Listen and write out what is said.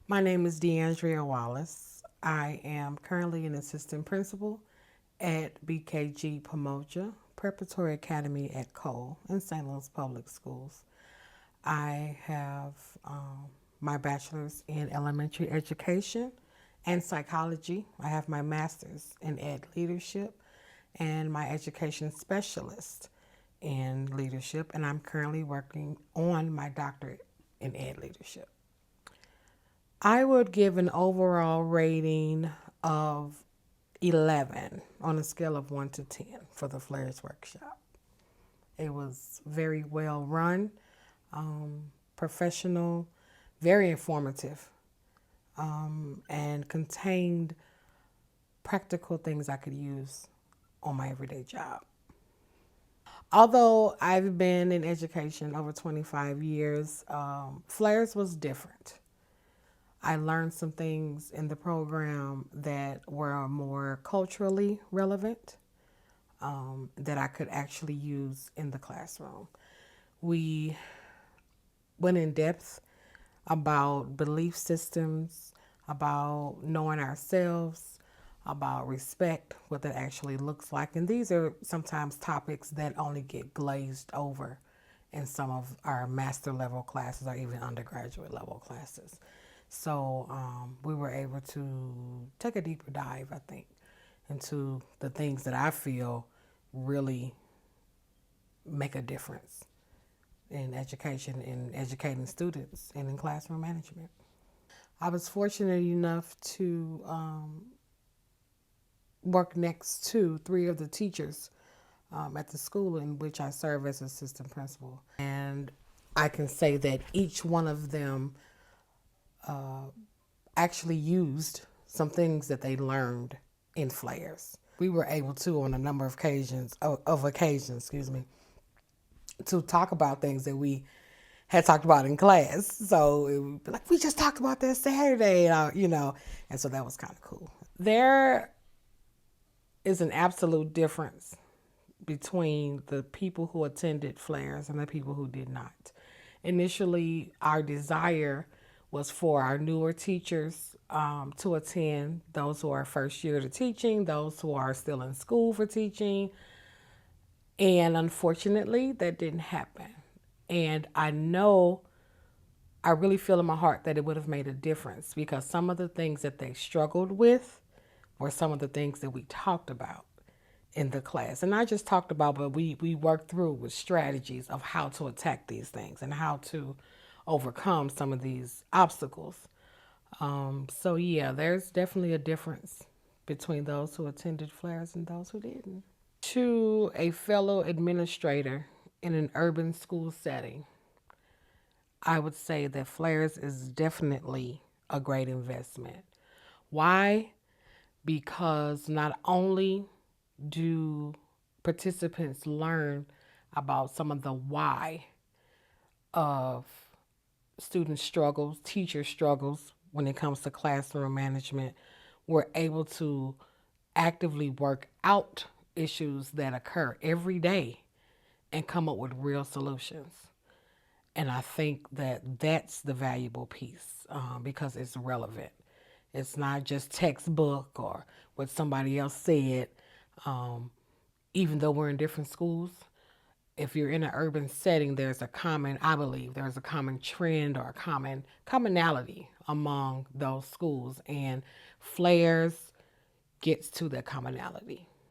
My name is DeAndria Wallace. I am currently an assistant principal at BKG Pomoja Preparatory Academy at Cole in St. Louis Public Schools. I have my bachelor's in elementary education and psychology. I have my master's in ed leadership and my education specialist in leadership, and I'm currently working on my doctorate in ed leadership. I would give an overall rating of 11 on a scale of 1 to 10 for the FLARES workshop. It was very well run, professional, very informative, and contained practical things I could use on my everyday job. Although I've been in education over 25 years, FLARES was different. I learned some things in the program that were more culturally relevant, that I could actually use in the classroom. We went in depth about belief systems, about knowing ourselves, about respect, what that actually looks like. And these are sometimes topics that only get glazed over in some of our master level classes or even undergraduate level classes. So we were able to take a deeper dive, I think, into the things that I feel really make a difference in education, in educating students, and in classroom management. I was fortunate enough to work next to three of the teachers at the school in which I serve as assistant principal. And I can say that each one of them actually used some things that they learned in FLARES. We were able to, on a number of occasions, to talk about things that we had talked about in class. So it would be like, we just talked about this Saturday, and so that was kind of cool. There is an absolute difference between the people who attended FLARES and the people who did not. Initially, our desire was for our newer teachers to attend, those who are first year to teaching, those who are still in school for teaching. And unfortunately, that didn't happen. And I really feel in my heart that it would have made a difference because some of the things that they struggled with were some of the things that we talked about in the class. And not just talked about, but we worked through with strategies of how to attack these things and how to overcome some of these obstacles. So yeah, there's definitely a difference between those who attended FLARES and those who didn't. To a fellow administrator in an urban school setting, I would say that FLARES is definitely a great investment. Why? Because not only do participants learn about some of the why of student struggles, teacher struggles when it comes to classroom management, we're able to actively work out issues that occur every day and come up with real solutions. And I think that that's the valuable piece because it's relevant. It's not just textbook or what somebody else said. Even though we're in different schools, if you're in an urban setting, I believe there's a common trend or a commonality among those schools. And FLARES gets to that commonality.